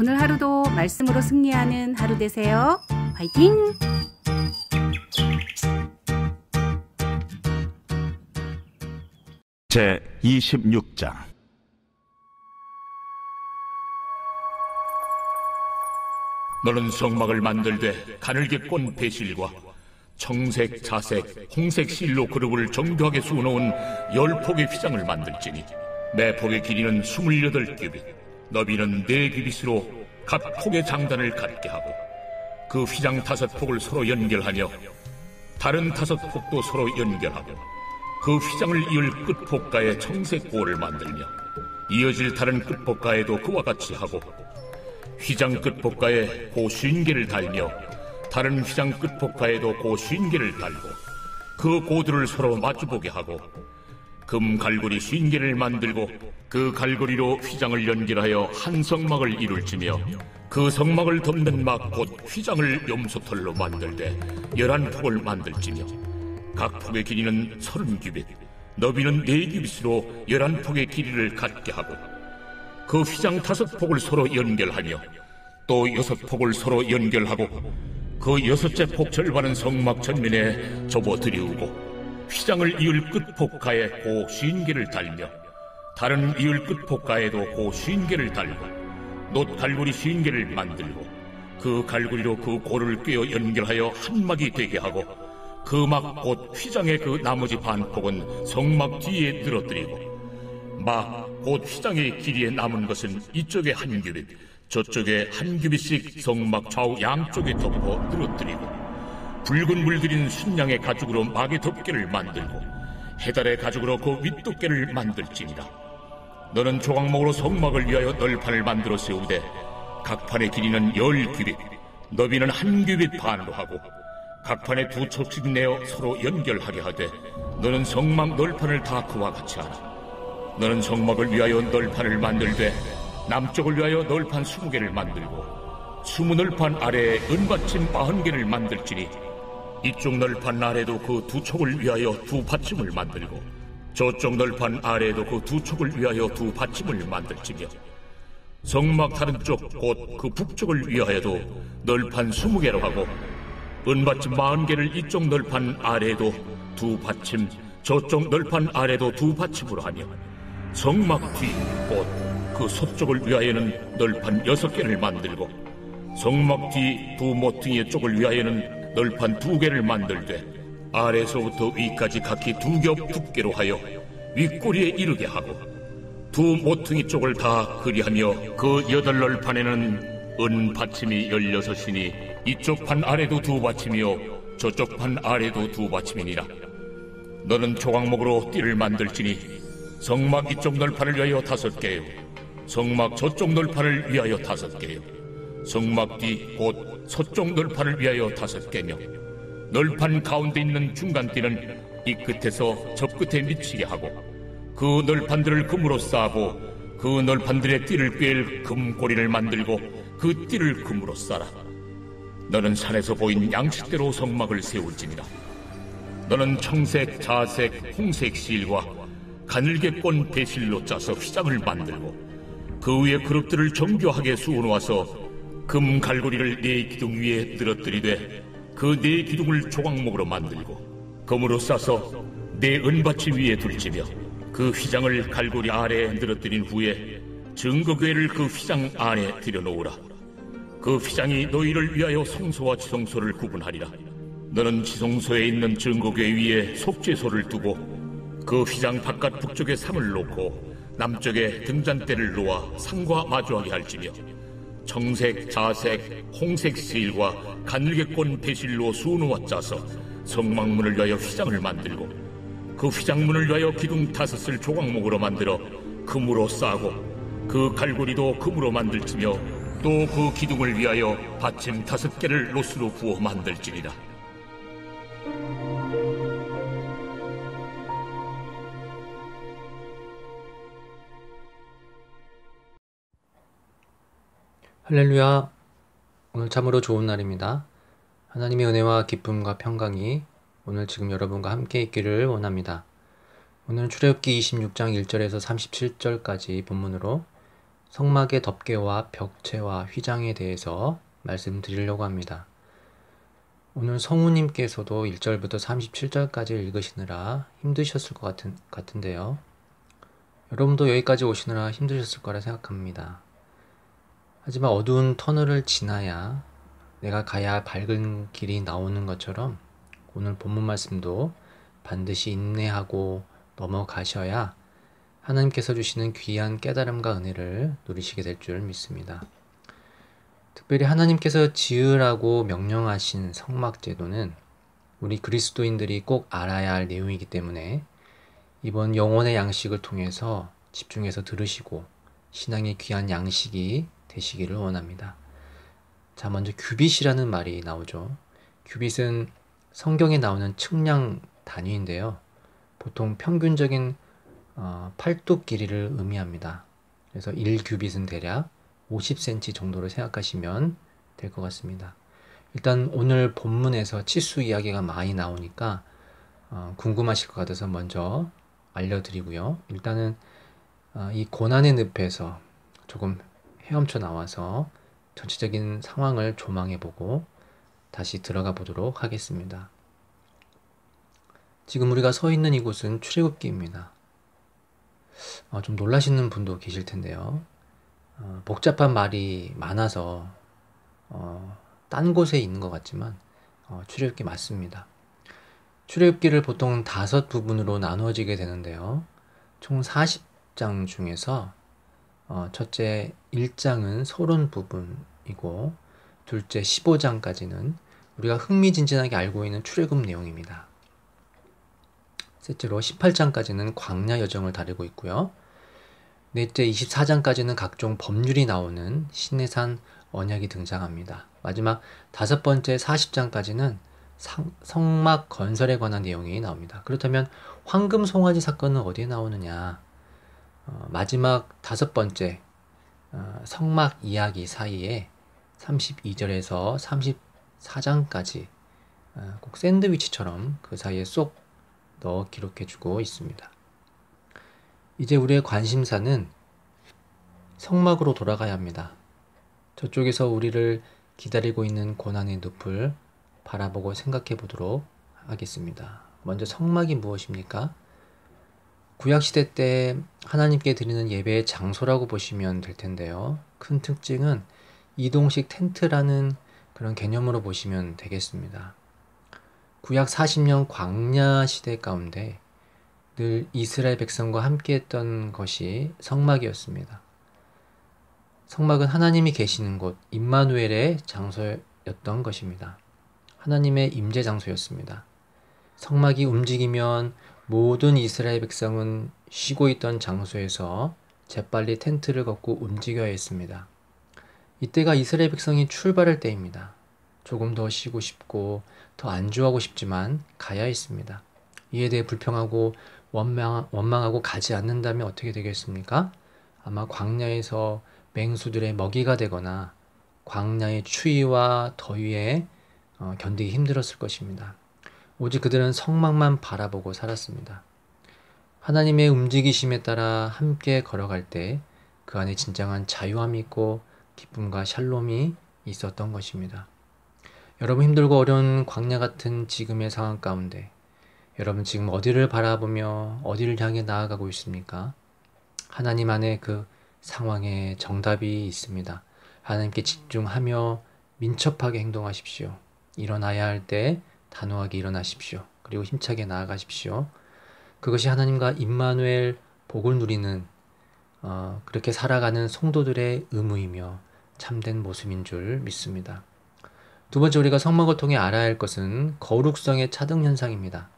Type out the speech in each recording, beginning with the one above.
오늘 하루도 말씀으로 승리하는 하루 되세요. 화이팅! 제 26장. 너는 성막을 만들되 가늘게 꼰 배실과 청색, 자색, 홍색 실로 그룹을 정교하게 수놓은 10폭의 휘장을 만들지니 매 폭의 길이는 28규빗, 너비는 4규빗으로 각 폭의 장단을 갖게 하고 그 휘장 5폭을 서로 연결하며 다른 5폭도 서로 연결하고 그 휘장을 이을 끝폭가에 청색 고를 만들며 이어질 다른 끝폭가에도 그와 같이 하고 휘장 끝폭가에 고 50개를 달며 다른 휘장 끝폭가에도 고 50개를 달고 그 고들을 서로 마주보게 하고 금 갈고리 50개를 만들고 그 갈고리로 휘장을 연결하여 한 성막을 이룰지며 그 성막을 덮는 막 곧 휘장을 염소털로 만들되 11폭을 만들지며 각 폭의 길이는 30규빗, 너비는 4규빗으로 11폭의 길이를 갖게 하고 그 휘장 5폭을 서로 연결하며 또 6폭을 서로 연결하고 그 6째 폭 절반은 성막 전면에 접어들이우고 휘장을 이을 끝폭가에 고 50개를 달며 다른 이을 끝폭가에도 고 50개를 달고 놋 갈고리 50개를 만들고 그 갈고리로 그 고를 꿰어 연결하여 한 막이 되게 하고 그 막 곧 휘장의 그 나머지 반폭은 성막 뒤에 늘어뜨리고 막 곧 휘장의 길이에 남은 것은 이쪽에 1규빗 저쪽에 1규빗씩 성막 좌우 양쪽에 덮어 늘어뜨리고 붉은 물들인 순양의 가죽으로 막의 덮개를 만들고 해달의 가죽으로 그 윗덮개를 만들지니라. 너는 조각목으로 성막을 위하여 널판을 만들어 세우되 각 판의 길이는 10규빗, 너비는 1규빗 반으로 하고 각 판에 2척씩 내어 서로 연결하게 하되 너는 성막 널판을 다 그와 같이 하라. 너는 성막을 위하여 널판을 만들되 남쪽을 위하여 널판 20개를 만들고 20널판 아래에 은받침 40개를 만들지니 이쪽 널판 아래도 그 2척을 위하여 2받침을 만들고 저쪽 널판 아래에도 그 2척을 위하여 2받침을 만들지며 성막 다른 쪽 곧 그 북쪽을 위하여도 널판 20개로 하고 은받침 40개를 이쪽 널판 아래에도 2받침 저쪽 널판 아래도 2받침으로 하며 성막 뒤 곧 그 서쪽을 위하여는 널판 6개를 만들고 성막 뒤 2모퉁이의 쪽을 위하여는 널판 2개를 만들되 아래에서부터 위까지 각기 2겹 두께로 하여 윗꼬리에 이르게 하고 2모퉁이 쪽을 다 그리하며 그 8널판에는 은 받침이 16이니 이쪽 판 아래도 2받침이요 저쪽 판 아래도 2받침이니라. 너는 조각목으로 띠를 만들지니 성막 이쪽 널판을 위하여 5개요 성막 저쪽 널판을 위하여 5개요 성막 뒤 곧 서쪽 널판을 위하여 5개며 널판 가운데 있는 중간띠는 이 끝에서 저 끝에 미치게 하고 그 널판들을 금으로 싸고 그 널판들의 띠를 꿰일 금고리를 만들고 그 띠를 금으로 싸라. 너는 산에서 보인 양식대로 성막을 세울지니라. 너는 청색, 자색, 홍색 실과 가늘게 꼰 배실로 짜서 휘장을 만들고 그 위에 그룹들을 정교하게 수놓아서 금 갈고리를 4기둥 위에 늘어뜨리되 그 4기둥을 조각목으로 만들고 금으로 싸서 4은받침 위에 둘지며 그 휘장을 갈고리 아래에 늘어뜨린 후에 증거궤를 그 휘장 안에 들여놓으라. 그 휘장이 너희를 위하여 성소와 지성소를 구분하리라. 너는 지성소에 있는 증거궤 위에 속죄소를 두고 그 휘장 바깥 북쪽에 상을 놓고 남쪽에 등잔대를 놓아 상과 마주하게 할지며 청색, 자색, 홍색 실과 가늘게 꼰 배실로 수놓아 짜서 성막문을 위하여 휘장을 만들고 그 휘장문을 위하여 기둥 5을 조각목으로 만들어 금으로 싸고 그 갈고리도 금으로 만들지며 또 그 기둥을 위하여 받침 5개를 노스로 부어 만들지니라. 할렐루야. 오늘 참으로 좋은 날입니다. 하나님의 은혜와 기쁨과 평강이 오늘 지금 여러분과 함께 있기를 원합니다. 오늘은 출애굽기 26장 1절에서 37절까지 본문으로 성막의 덮개와 벽체와 휘장에 대해서 말씀드리려고 합니다. 오늘 성우님께서도 1절부터 37절까지 읽으시느라 힘드셨을 것 같은데요. 여러분도 여기까지 오시느라 힘드셨을 거라 생각합니다. 하지만 어두운 터널을 지나야 내가 가야 할 밝은 길이 나오는 것처럼 오늘 본문 말씀도 반드시 인내하고 넘어가셔야 하나님께서 주시는 귀한 깨달음과 은혜를 누리시게 될 줄 믿습니다. 특별히 하나님께서 지으라고 명령하신 성막제도는 우리 그리스도인들이 꼭 알아야 할 내용이기 때문에 이번 영혼의 양식을 통해서 집중해서 들으시고 신앙의 귀한 양식이 되시기를 원합니다. 자, 먼저 규빗이라는 말이 나오죠. 규빗은 성경에 나오는 측량 단위인데요. 보통 평균적인 팔뚝 길이를 의미합니다. 그래서 1규빗은 대략 50cm 정도로 생각하시면 될 것 같습니다. 일단 오늘 본문에서 치수 이야기가 많이 나오니까 궁금하실 것 같아서 먼저 알려드리고요. 일단은 이 고난의 늪에서 조금 헤엄쳐 나와서 전체적인 상황을 조망해보고 다시 들어가 보도록 하겠습니다. 지금 우리가 서 있는 이곳은 출애굽기입니다. 좀 놀라시는 분도 계실 텐데요. 복잡한 말이 많아서 딴 곳에 있는 것 같지만 출애굽기 맞습니다. 출애굽기를 보통 5부분으로 나누어지게 되는데요. 총 40장 중에서 첫째 1장은 서론 부분이고 둘째 15장까지는 우리가 흥미진진하게 알고 있는 출애굽 내용입니다. 셋째로 18장까지는 광야 여정을 다루고 있고요. 넷째 24장까지는 각종 법률이 나오는 시내산 언약이 등장합니다. 마지막 5번째 40장까지는 성막 건설에 관한 내용이 나옵니다. 그렇다면 황금 송아지 사건은 어디에 나오느냐? 마지막 5번째 성막 이야기 사이에 32절에서 34장까지 꼭 샌드위치처럼 그 사이에 쏙 넣어 기록해주고 있습니다. 이제 우리의 관심사는 성막으로 돌아가야 합니다. 저쪽에서 우리를 기다리고 있는 고난의 늪을 바라보고 생각해 보도록 하겠습니다. 먼저 성막이 무엇입니까? 구약시대 때 하나님께 드리는 예배의 장소라고 보시면 될 텐데요. 큰 특징은 이동식 텐트라는 그런 개념으로 보시면 되겠습니다. 구약 40년 광야 시대 가운데 늘 이스라엘 백성과 함께 했던 것이 성막이었습니다. 성막은 하나님이 계시는 곳, 임마누엘의 장소였던 것입니다. 하나님의 임재 장소였습니다. 성막이 움직이면 모든 이스라엘 백성은 쉬고 있던 장소에서 재빨리 텐트를 걷고 움직여야 했습니다. 이때가 이스라엘 백성이 출발할 때입니다. 조금 더 쉬고 싶고 더 안주하고 싶지만 가야 했습니다. 이에 대해 불평하고 원망하고 가지 않는다면 어떻게 되겠습니까? 아마 광야에서 맹수들의 먹이가 되거나 광야의 추위와 더위에 견디기 힘들었을 것입니다. 오직 그들은 성막만 바라보고 살았습니다. 하나님의 움직이심에 따라 함께 걸어갈 때 그 안에 진정한 자유함이 있고 기쁨과 샬롬이 있었던 것입니다. 여러분 힘들고 어려운 광야 같은 지금의 상황 가운데 여러분 지금 어디를 바라보며 어디를 향해 나아가고 있습니까? 하나님 안에 그 상황에 정답이 있습니다. 하나님께 집중하며 민첩하게 행동하십시오. 일어나야 할 때 단호하게 일어나십시오. 그리고 힘차게 나아가십시오. 그것이 하나님과 임마누엘 복을 누리는 그렇게 살아가는 성도들의 의무이며 참된 모습인 줄 믿습니다. 두 번째 우리가 성막을 통해 알아야 할 것은 거룩성의 차등 현상입니다.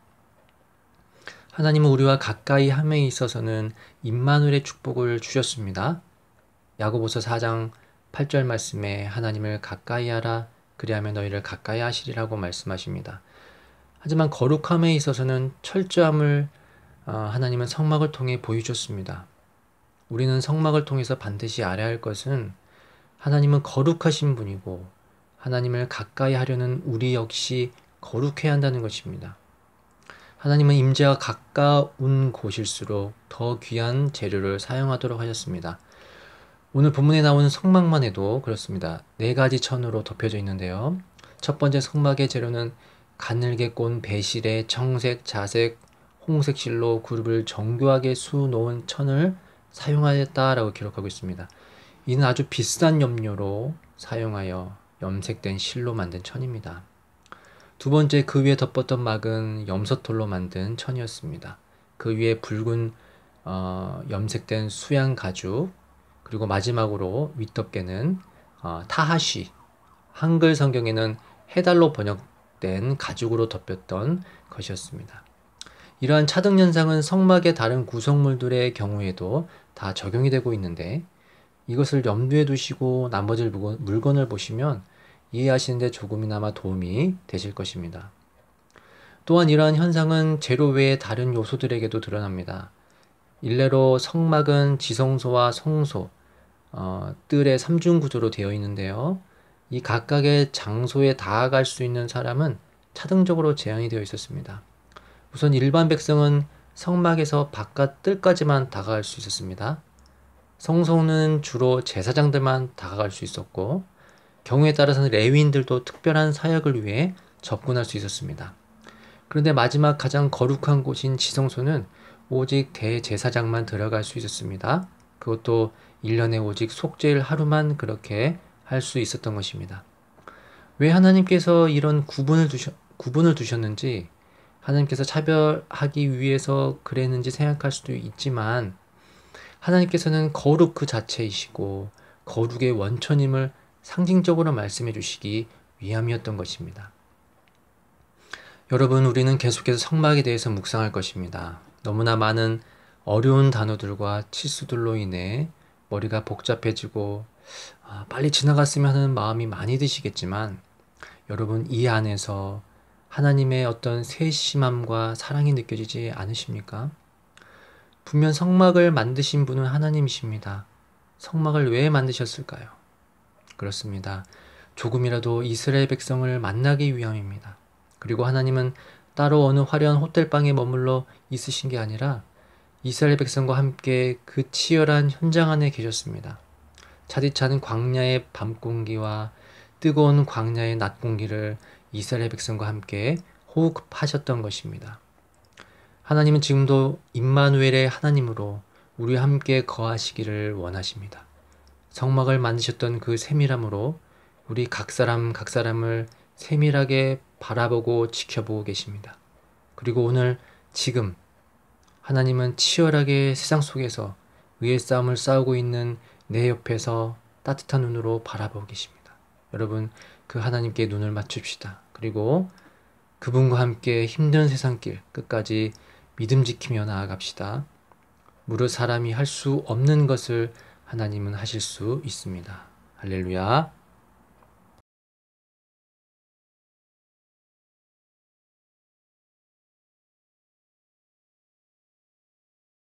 하나님은 우리와 가까이 함에 있어서는 임마누엘의 축복을 주셨습니다. 야고보서 4장 8절 말씀에 하나님을 가까이 하라 그리하면 너희를 가까이 하시리라고 말씀하십니다. 하지만 거룩함에 있어서는 철저함을 하나님은 성막을 통해 보여주셨습니다. 우리는 성막을 통해서 반드시 알아야 할 것은 하나님은 거룩하신 분이고 하나님을 가까이 하려는 우리 역시 거룩해야 한다는 것입니다. 하나님은 임재와 가까운 곳일수록 더 귀한 재료를 사용하도록 하셨습니다. 오늘 본문에 나오는 성막만 해도 그렇습니다. 4가지 천으로 덮여져 있는데요. 첫 번째 성막의 재료는 가늘게 꼰 배실에 청색, 자색, 홍색 실로 그룹을 정교하게 수놓은 천을 사용하였다라고 기록하고 있습니다. 이는 아주 비싼 염료로 사용하여 염색된 실로 만든 천입니다. 두 번째, 그 위에 덮었던 막은 염소털로 만든 천이었습니다. 그 위에 붉은 염색된 수양 가죽, 그리고 마지막으로 윗덮개는 타하시, 한글 성경에는 해달로 번역된 가죽으로 덮였던 것이었습니다. 이러한 차등 현상은 성막의 다른 구성물들의 경우에도 다 적용이 되고 있는데, 이것을 염두에 두시고 나머지 물건을 보시면 이해하시는데 조금이나마 도움이 되실 것입니다. 또한 이러한 현상은 재료 외의 다른 요소들에게도 드러납니다. 일례로 성막은 지성소와 성소, 뜰의 3중 구조로 되어 있는데요. 이 각각의 장소에 다가갈 수 있는 사람은 차등적으로 제한이 되어 있었습니다. 우선 일반 백성은 성막에서 바깥 뜰까지만 다가갈 수 있었습니다. 성소는 주로 제사장들만 다가갈 수 있었고, 경우에 따라서는 레위인들도 특별한 사역을 위해 접근할 수 있었습니다. 그런데 마지막 가장 거룩한 곳인 지성소는 오직 대제사장만 들어갈 수 있었습니다. 그것도 1년에 오직 속죄일 하루만 그렇게 할 수 있었던 것입니다. 왜 하나님께서 이런 구분을 두셨는지, 하나님께서 차별하기 위해서 그랬는지 생각할 수도 있지만, 하나님께서는 거룩 그 자체이시고 거룩의 원천임을 상징적으로 말씀해 주시기 위함이었던 것입니다. 여러분, 우리는 계속해서 성막에 대해서 묵상할 것입니다. 너무나 많은 어려운 단어들과 치수들로 인해 머리가 복잡해지고 빨리 지나갔으면 하는 마음이 많이 드시겠지만, 여러분, 이 안에서 하나님의 어떤 세심함과 사랑이 느껴지지 않으십니까? 분명 성막을 만드신 분은 하나님이십니다. 성막을 왜 만드셨을까요? 그렇습니다. 조금이라도 이스라엘 백성을 만나기 위함입니다. 그리고 하나님은 따로 어느 화려한 호텔방에 머물러 있으신 게 아니라 이스라엘 백성과 함께 그 치열한 현장 안에 계셨습니다. 차디찬 광야의 밤 공기와 뜨거운 광야의 낮 공기를 이스라엘 백성과 함께 호흡하셨던 것입니다. 하나님은 지금도 임마누엘의 하나님으로 우리와 함께 거하시기를 원하십니다. 성막을 만드셨던 그 세밀함으로 우리 각 사람을 세밀하게 바라보고 지켜보고 계십니다. 그리고 오늘 지금 하나님은 치열하게 세상 속에서 의의 싸움을 싸우고 있는 내 옆에서 따뜻한 눈으로 바라보고 계십니다. 여러분, 그 하나님께 눈을 맞춥시다. 그리고 그분과 함께 힘든 세상길 끝까지 믿음 지키며 나아갑시다. 무릇 사람이 할 수 없는 것을 하나님은 하실 수 있습니다. 할렐루야.